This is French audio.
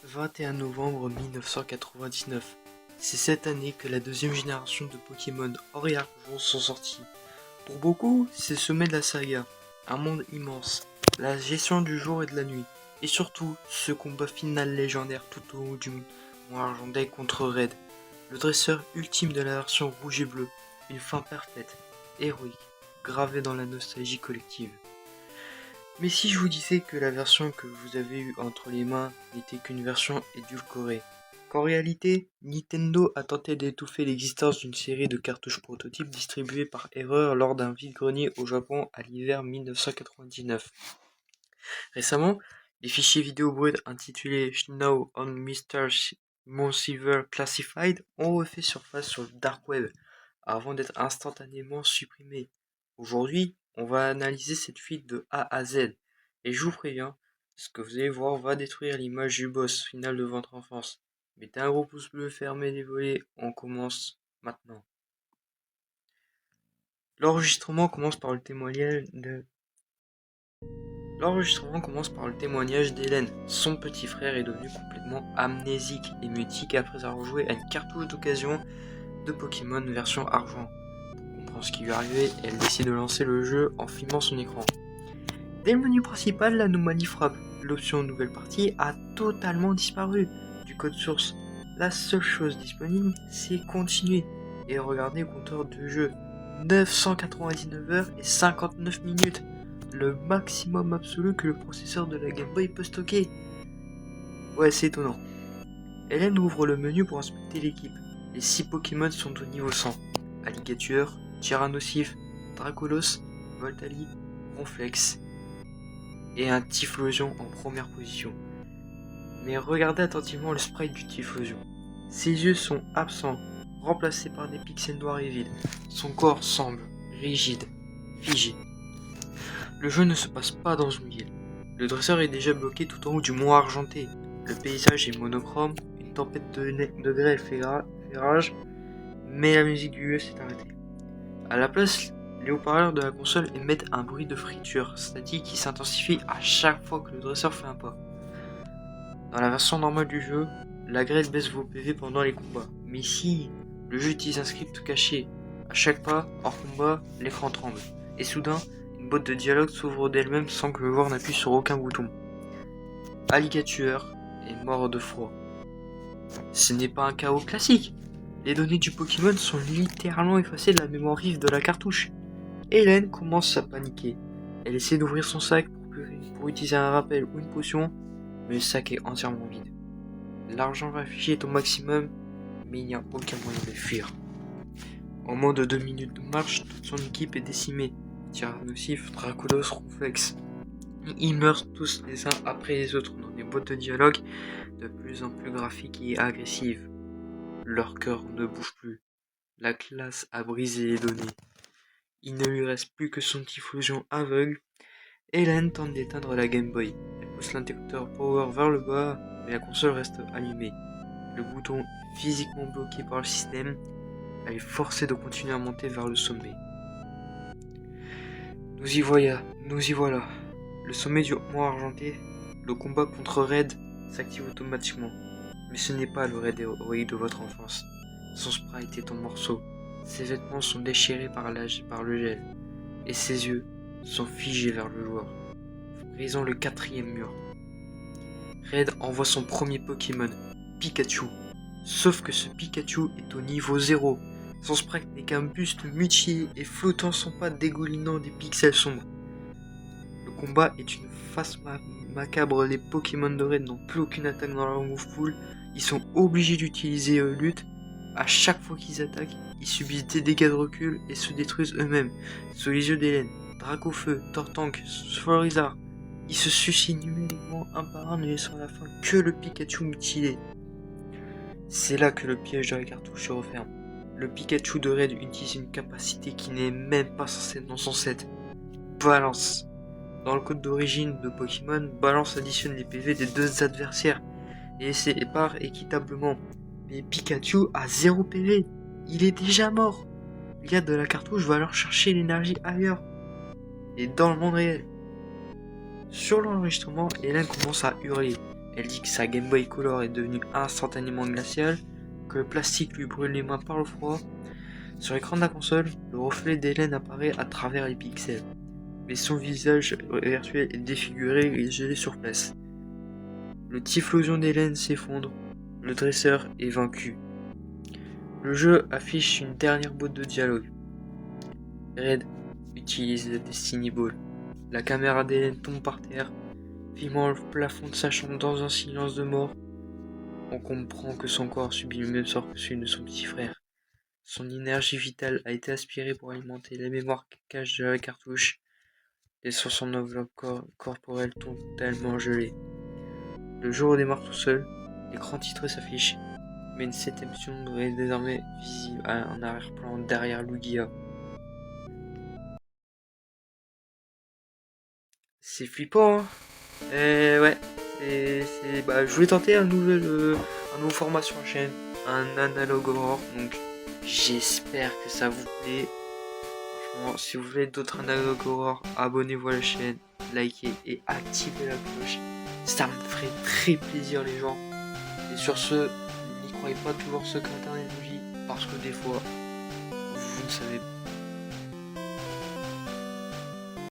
21 novembre 1999. C'est cette année que la deuxième génération de Pokémon Or et Argent sont sortis. Pour beaucoup, c'est le sommet de la saga, un monde immense, la gestion du jour et de la nuit, et surtout ce combat final légendaire tout au haut du monde argenté contre Red, le dresseur ultime de la version rouge et bleue, une fin parfaite, héroïque, gravée dans la nostalgie collective. Mais si je vous disais que la version que vous avez eue entre les mains n'était qu'une version édulcorée, qu'en réalité, Nintendo a tenté d'étouffer l'existence d'une série de cartouches prototypes distribuées par erreur lors d'un vide-grenier au Japon à l'hiver 1999. Récemment, les fichiers vidéo bruts intitulés Now on Mr. Monsiver Classified ont refait surface sur le dark web avant d'être instantanément supprimés. Aujourd'hui, on va analyser cette fuite de A à Z, et je vous préviens, ce que vous allez voir va détruire l'image du boss final de votre enfance. Mettez un gros pouce bleu, fermez les volets, on commence maintenant. L'enregistrement commence par le témoignage d'Hélène. Son petit frère est devenu complètement amnésique et mutique après avoir joué à une cartouche d'occasion de Pokémon version argent. Ce qui lui arrivait, elle décide de lancer le jeu en filmant son écran. Dès le menu principal, l'anomalie frappe. L'option nouvelle partie a totalement disparu du code source. La seule chose disponible, c'est continuer et regarder le compteur de jeu. 999 heures et 59 minutes, le maximum absolu que le processeur de la Game Boy peut stocker. Ouais, c'est étonnant. Hélène ouvre le menu pour inspecter l'équipe. Les 6 Pokémon sont au niveau 100. Alligator, Tyrannosif, Dracolos, Voltali, Ronflex et un Typhlosion en première position. Mais regardez attentivement le sprite du Typhlosion. Ses yeux sont absents, remplacés par des pixels noirs et vides. Son corps semble rigide, figé. Le jeu ne se passe pas dans une ville. Le dresseur est déjà bloqué tout en haut du mont argenté. Le paysage est monochrome, une tempête de grêle fait rage, mais la musique du jeu s'est arrêtée. À la place, les haut-parleurs de la console émettent un bruit de friture statique qui s'intensifie à chaque fois que le dresseur fait un pas. Dans la version normale du jeu, la grêle baisse vos PV pendant les combats. Mais ici, le jeu utilise un script caché. À chaque pas, hors combat, l'écran tremble. Et soudain, une boîte de dialogue s'ouvre d'elle-même sans que le joueur n'appuie sur aucun bouton. Alligator est mort de froid. Ce n'est pas un chaos classique. Les données du Pokémon sont littéralement effacées de la mémoire vive de la cartouche. Hélène commence à paniquer. Elle essaie d'ouvrir son sac pour utiliser un rappel ou une potion, mais le sac est entièrement vide. L'argent réfugié est au maximum, mais il n'y a aucun moyen de fuir. En moins de 2 minutes de marche, toute son équipe est décimée. Tyrannosif, Dracolos, Ronflex. Ils meurent tous les uns après les autres dans des boîtes de dialogue de plus en plus graphiques et agressives. Leur cœur ne bouge plus. La classe a brisé les données. Il ne lui reste plus que son Typhlosion aveugle. Hélène tente d'éteindre la Game Boy. Elle pousse l'interrupteur power vers le bas, mais la console reste allumée. Le bouton est physiquement bloqué par le système. Elle est forcée de continuer à monter vers le sommet. Nous y voilà. Le sommet du mont argenté, le combat contre Red s'active automatiquement. Mais ce n'est pas le Red héroïque de votre enfance. Son sprite est en morceaux. Ses vêtements sont déchirés par le gel. Et ses yeux sont figés vers le joueur, brisant le 4e mur. Red envoie son premier Pokémon, Pikachu. Sauf que ce Pikachu est au niveau 0. Son sprite n'est qu'un buste mutilé et flottant son pas dégoulinant des pixels sombres. Le combat est une face macabre. Les Pokémon de Red n'ont plus aucune attaque dans leur move pool. Ils sont obligés d'utiliser lutte. À chaque fois qu'ils attaquent, ils subissent des dégâts de recul et se détruisent eux-mêmes. Sous les yeux d'Hélène, Dracofeu, Tortank, Florizard, ils se suicident numériquement un par un, ne laissant à la fin que le Pikachu mutilé. C'est là que le piège de la cartouche se referme. Le Pikachu de Red utilise une capacité qui n'est même pas censée être dans son set. Balance. Dans le code d'origine de Pokémon, Balance additionne les PV des deux adversaires et les sépare équitablement. Mais Pikachu a 0 PV. Il est déjà mort. Le gars de la cartouche va alors chercher l'énergie ailleurs. Et dans le monde réel. Sur l'enregistrement, Hélène commence à hurler. Elle dit que sa Game Boy Color est devenue instantanément glaciale, que le plastique lui brûle les mains par le froid. Sur l'écran de la console, le reflet d'Hélène apparaît à travers les pixels, mais son visage virtuel est défiguré et gelé sur place. Le Typhlosion d'Hélène s'effondre, le dresseur est vaincu. Le jeu affiche une dernière botte de dialogue. Red utilise le Destiny Ball. La caméra d'Hélène tombe par terre, filmant le plafond de sa chambre dans un silence de mort. On comprend que son corps subit le même sort que celui de son petit frère. Son énergie vitale a été aspirée pour alimenter la mémoire cache de la cartouche, laissant son enveloppe corporelle totalement gelée. Le jeu redémarre tout seul, l'écran titre s'affiche, mais une septième sombre est désormais visible en arrière-plan derrière Lugia. C'est flippant, hein. Ouais, je voulais tenter un nouveau format sur la chaîne, un analogue horror, donc j'espère que ça vous plaît. Franchement, si vous voulez d'autres analogues horror, abonnez-vous à la chaîne, likez et activez la cloche. Ça me ferait très plaisir les gens. Et sur ce, n'y croyez pas toujours ce qu'Internet vous dit, parce que des fois, vous ne savez